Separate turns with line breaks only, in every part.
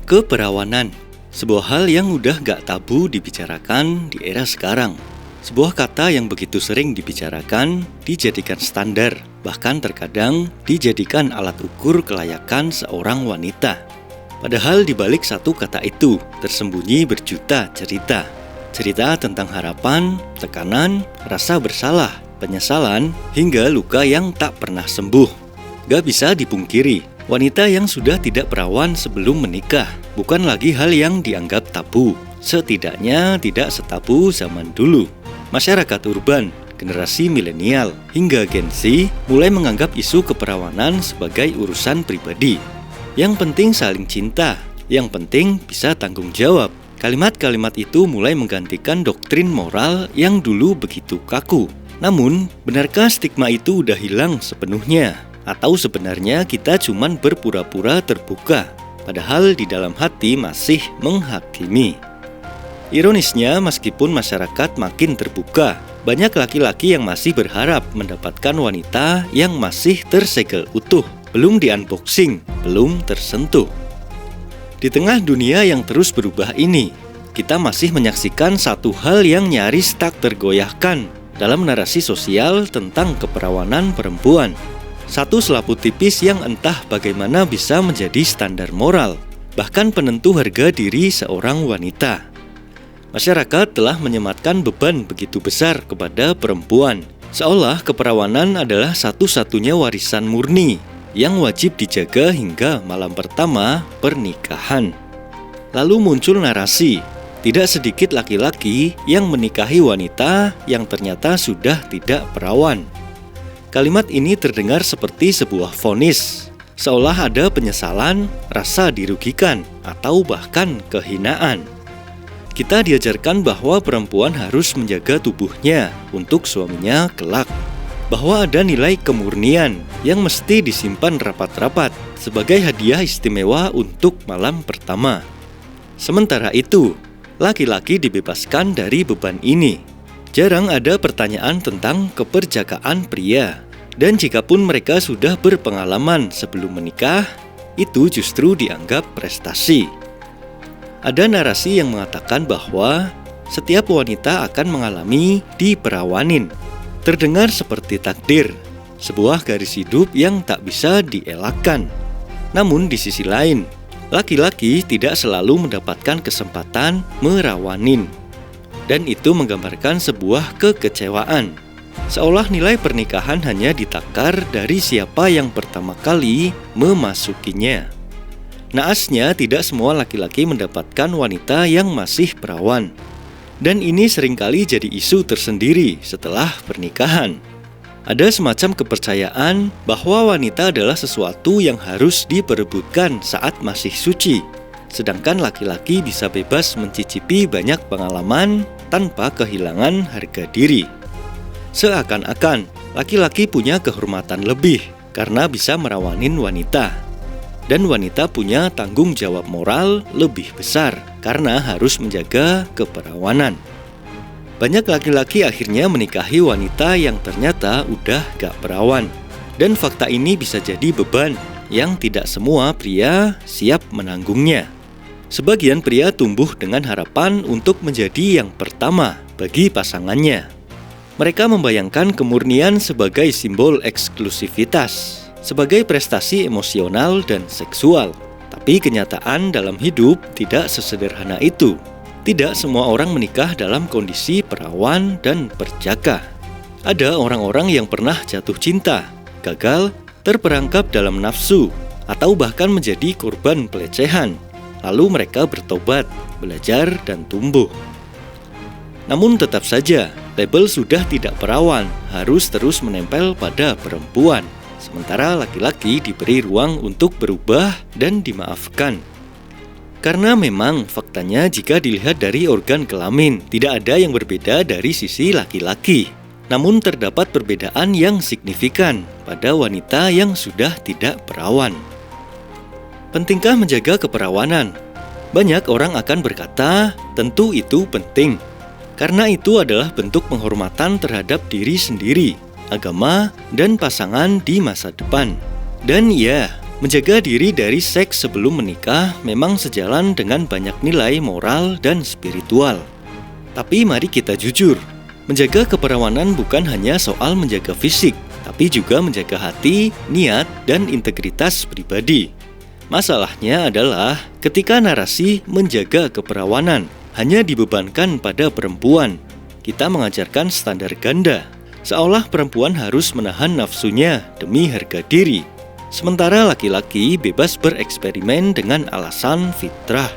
Keperawanan, sebuah hal yang udah gak tabu dibicarakan di era sekarang. Sebuah kata yang begitu sering dibicarakan, dijadikan standar, bahkan terkadang dijadikan alat ukur kelayakan seorang wanita. Padahal di balik satu kata itu, tersembunyi berjuta cerita. Cerita tentang harapan, tekanan, rasa bersalah, penyesalan, hingga luka yang tak pernah sembuh. Gak bisa dipungkiri, wanita yang sudah tidak perawan sebelum menikah bukan lagi hal yang dianggap tabu. Setidaknya tidak setabu zaman dulu. Masyarakat urban, generasi milenial, hingga Gen Z mulai menganggap isu keperawanan sebagai urusan pribadi. Yang penting saling cinta, yang penting bisa tanggung jawab. Kalimat-kalimat itu mulai menggantikan doktrin moral yang dulu begitu kaku. Namun, benarkah stigma itu udah hilang sepenuhnya? Atau sebenarnya kita cuman berpura-pura terbuka, padahal di dalam hati masih menghakimi? Ironisnya, meskipun masyarakat makin terbuka, banyak laki-laki yang masih berharap mendapatkan wanita yang masih tersegel utuh, belum di-unboxing, belum tersentuh. Di tengah dunia yang terus berubah ini, kita masih menyaksikan satu hal yang nyaris tak tergoyahkan dalam narasi sosial tentang keperawanan perempuan. Satu selaput tipis yang entah bagaimana bisa menjadi standar moral, bahkan penentu harga diri seorang wanita. Masyarakat telah menyematkan beban begitu besar kepada perempuan, seolah keperawanan adalah satu-satunya warisan murni yang wajib dijaga hingga malam pertama pernikahan. Lalu muncul narasi, tidak sedikit laki-laki yang menikahi wanita yang ternyata sudah tidak perawan. Kalimat ini terdengar seperti sebuah vonis, seolah ada penyesalan, rasa dirugikan, atau bahkan kehinaan. Kita diajarkan bahwa perempuan harus menjaga tubuhnya untuk suaminya kelak, bahwa ada nilai kemurnian yang mesti disimpan rapat-rapat sebagai hadiah istimewa untuk malam pertama. Sementara itu, laki-laki dibebaskan dari beban ini. Jarang ada pertanyaan tentang keperjakaan pria, dan jikapun mereka sudah berpengalaman sebelum menikah, itu justru dianggap prestasi. Ada narasi yang mengatakan bahwa setiap wanita akan mengalami diperawanin. Terdengar seperti takdir, sebuah garis hidup yang tak bisa dielakkan. Namun di sisi lain, laki-laki tidak selalu mendapatkan kesempatan merawanin. Dan itu menggambarkan sebuah kekecewaan. Seolah nilai pernikahan hanya ditakar dari siapa yang pertama kali memasukinya. Naasnya tidak semua laki-laki mendapatkan wanita yang masih perawan. Dan ini seringkali jadi isu tersendiri setelah pernikahan. Ada semacam kepercayaan bahwa wanita adalah sesuatu yang harus diperebutkan saat masih suci, sedangkan laki-laki bisa bebas mencicipi banyak pengalaman tanpa kehilangan harga diri. Seakan-akan laki-laki punya kehormatan lebih karena bisa merawanin wanita, dan wanita punya tanggung jawab moral lebih besar karena harus menjaga keperawanan. Banyak laki-laki akhirnya menikahi wanita yang ternyata udah gak perawan. Dan fakta ini bisa jadi beban yang tidak semua pria siap menanggungnya. Sebagian pria tumbuh dengan harapan untuk menjadi yang pertama bagi pasangannya. Mereka membayangkan kemurnian sebagai simbol eksklusivitas, sebagai prestasi emosional dan seksual. Tapi kenyataan dalam hidup tidak sesederhana itu. Tidak semua orang menikah dalam kondisi perawan dan perjaka. Ada orang-orang yang pernah jatuh cinta, gagal, terperangkap dalam nafsu, atau bahkan menjadi korban pelecehan. Lalu mereka bertobat, belajar, dan tumbuh. Namun tetap saja, label sudah tidak perawan harus terus menempel pada perempuan. Sementara laki-laki diberi ruang untuk berubah dan dimaafkan. Karena memang faktanya jika dilihat dari organ kelamin, tidak ada yang berbeda dari sisi laki-laki. Namun terdapat perbedaan yang signifikan pada wanita yang sudah tidak perawan. Pentingkah menjaga keperawanan? Banyak orang akan berkata, tentu itu penting. Karena itu adalah bentuk penghormatan terhadap diri sendiri, agama, dan pasangan di masa depan. Dan ya, Menjaga diri dari seks sebelum menikah memang sejalan dengan banyak nilai moral dan spiritual. Tapi mari kita jujur, menjaga keperawanan bukan hanya soal menjaga fisik, tapi juga menjaga hati, niat, dan integritas pribadi. Masalahnya adalah ketika narasi menjaga keperawanan hanya dibebankan pada perempuan, kita mengajarkan standar ganda, seolah perempuan harus menahan nafsunya demi harga diri. Sementara laki-laki bebas bereksperimen dengan alasan fitrah.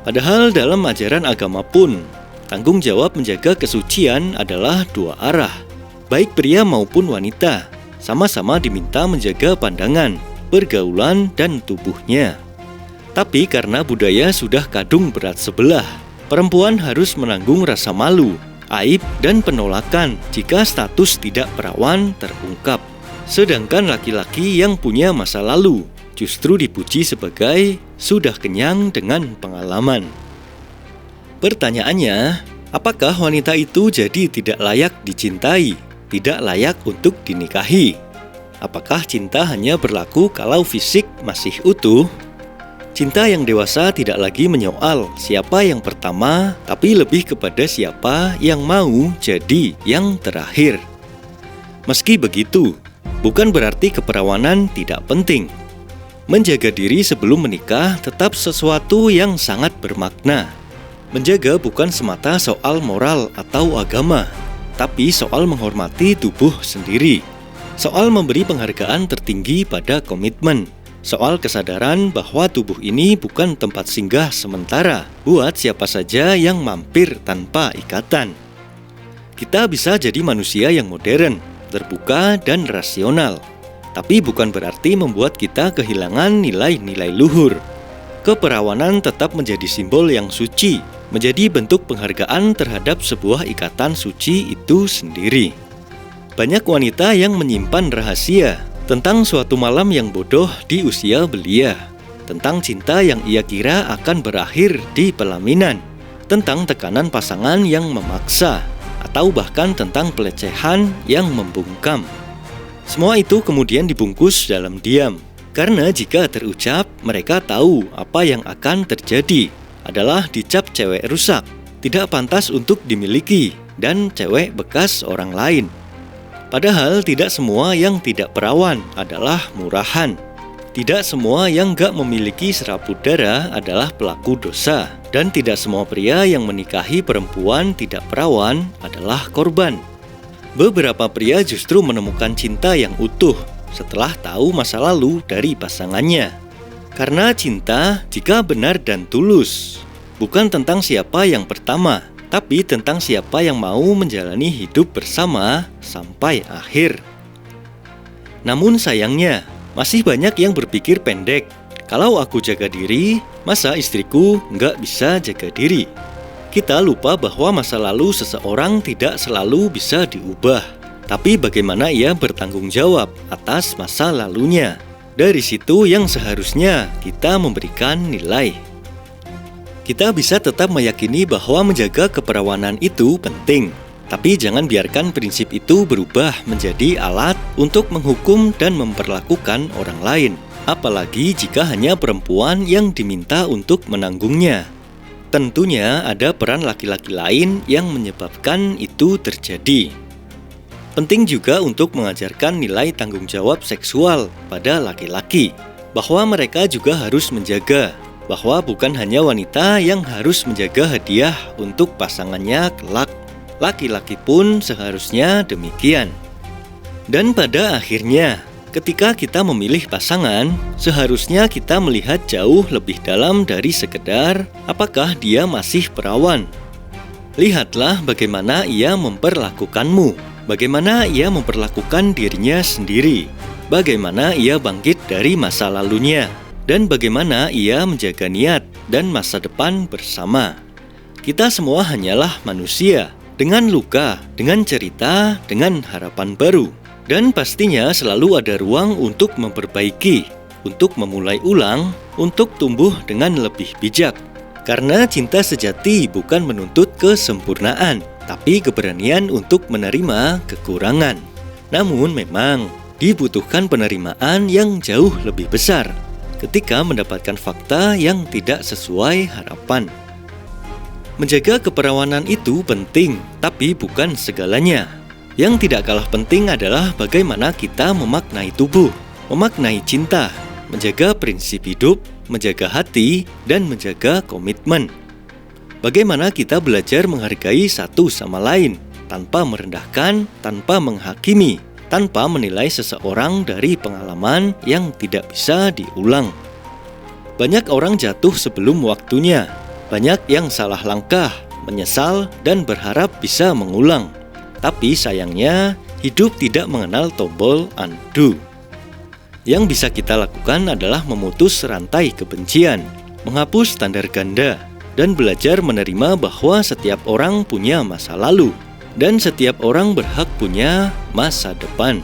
Padahal dalam ajaran agama pun, tanggung jawab menjaga kesucian adalah dua arah. Baik pria maupun wanita, sama-sama diminta menjaga pandangan, pergaulan, dan tubuhnya. Tapi karena budaya sudah kadung berat sebelah, perempuan harus menanggung rasa malu, aib, dan penolakan jika status tidak perawan terungkap. Sedangkan laki-laki yang punya masa lalu justru dipuji sebagai sudah kenyang dengan pengalaman. Pertanyaannya, apakah wanita itu jadi tidak layak dicintai, tidak layak untuk dinikahi? Apakah cinta hanya berlaku kalau fisik masih utuh? Cinta yang dewasa tidak lagi menyoal siapa yang pertama, tapi lebih kepada siapa yang mau jadi yang terakhir. Meski begitu, bukan berarti keperawanan tidak penting. Menjaga diri sebelum menikah tetap sesuatu yang sangat bermakna. Menjaga bukan semata soal moral atau agama, tapi soal menghormati tubuh sendiri. Soal memberi penghargaan tertinggi pada komitmen. Soal kesadaran bahwa tubuh ini bukan tempat singgah sementara buat siapa saja yang mampir tanpa ikatan. Kita bisa jadi manusia yang modern, terbuka, dan rasional. Tapi bukan berarti membuat kita kehilangan nilai-nilai luhur. Keperawanan tetap menjadi simbol yang suci, menjadi bentuk penghargaan terhadap sebuah ikatan suci itu sendiri. Banyak wanita yang menyimpan rahasia tentang suatu malam yang bodoh di usia belia, tentang cinta yang ia kira akan berakhir di pelaminan, tentang tekanan pasangan yang memaksa, atau bahkan tentang pelecehan yang membungkam. Semua itu kemudian dibungkus dalam diam, karena jika terucap, mereka tahu apa yang akan terjadi adalah dicap cewek rusak, tidak pantas untuk dimiliki, dan cewek bekas orang lain. Padahal tidak semua yang tidak perawan adalah murahan. Tidak semua yang gak memiliki serabut darah adalah pelaku dosa. Dan tidak semua pria yang menikahi perempuan tidak perawan adalah korban. Beberapa pria justru menemukan cinta yang utuh setelah tahu masa lalu dari pasangannya. Karena cinta, jika benar dan tulus, bukan tentang siapa yang pertama, tapi tentang siapa yang mau menjalani hidup bersama sampai akhir. Namun sayangnya, masih banyak yang berpikir pendek. Kalau aku jaga diri, masa istriku nggak bisa jaga diri? Kita lupa bahwa masa lalu seseorang tidak selalu bisa diubah. Tapi bagaimana ia bertanggung jawab atas masa lalunya. Dari situ yang seharusnya kita memberikan nilai. Kita bisa tetap meyakini bahwa menjaga keperawanan itu penting, tapi jangan biarkan prinsip itu berubah menjadi alat untuk menghukum dan memperlakukan orang lain, apalagi jika hanya perempuan yang diminta untuk menanggungnya. Tentunya ada peran laki-laki lain yang menyebabkan itu terjadi. Penting juga untuk mengajarkan nilai tanggung jawab seksual pada laki-laki, bahwa mereka juga harus menjaga, bahwa bukan hanya wanita yang harus menjaga hadiah untuk pasangannya kelak. Laki-laki pun seharusnya demikian. Dan pada akhirnya, ketika kita memilih pasangan, seharusnya kita melihat jauh lebih dalam dari sekedar apakah dia masih perawan. Lihatlah bagaimana ia memperlakukanmu, bagaimana ia memperlakukan dirinya sendiri, bagaimana ia bangkit dari masa lalunya, dan bagaimana ia menjaga niat dan masa depan bersama. Kita semua hanyalah manusia, dengan luka, dengan cerita, dengan harapan baru. Dan pastinya selalu ada ruang untuk memperbaiki, untuk memulai ulang, untuk tumbuh dengan lebih bijak. Karena cinta sejati bukan menuntut kesempurnaan, tapi keberanian untuk menerima kekurangan. Namun memang, dibutuhkan penerimaan yang jauh lebih besar ketika mendapatkan fakta yang tidak sesuai harapan. Menjaga keperawanan itu penting, tapi bukan segalanya. Yang tidak kalah penting adalah bagaimana kita memaknai tubuh, memaknai cinta, menjaga prinsip hidup, menjaga hati, dan menjaga komitmen. Bagaimana kita belajar menghargai satu sama lain, tanpa merendahkan, tanpa menghakimi, tanpa menilai seseorang dari pengalaman yang tidak bisa diulang. Banyak orang jatuh sebelum waktunya, banyak yang salah langkah, menyesal, dan berharap bisa mengulang. Tapi sayangnya, hidup tidak mengenal tombol undo. Yang bisa kita lakukan adalah memutus rantai kebencian, menghapus standar ganda, dan belajar menerima bahwa setiap orang punya masa lalu, dan setiap orang berhak punya masa depan.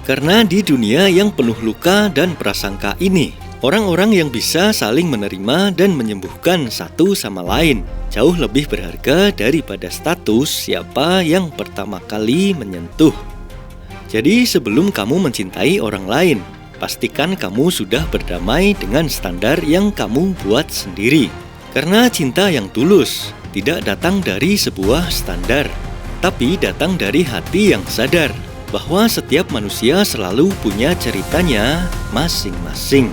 Karena di dunia yang penuh luka dan prasangka ini, orang-orang yang bisa saling menerima dan menyembuhkan satu sama lain jauh lebih berharga daripada status siapa yang pertama kali menyentuh. Jadi sebelum kamu mencintai orang lain, pastikan kamu sudah berdamai dengan standar yang kamu buat sendiri. Karena cinta yang tulus tidak datang dari sebuah standar, tapi datang dari hati yang sadar bahwa setiap manusia selalu punya ceritanya masing-masing.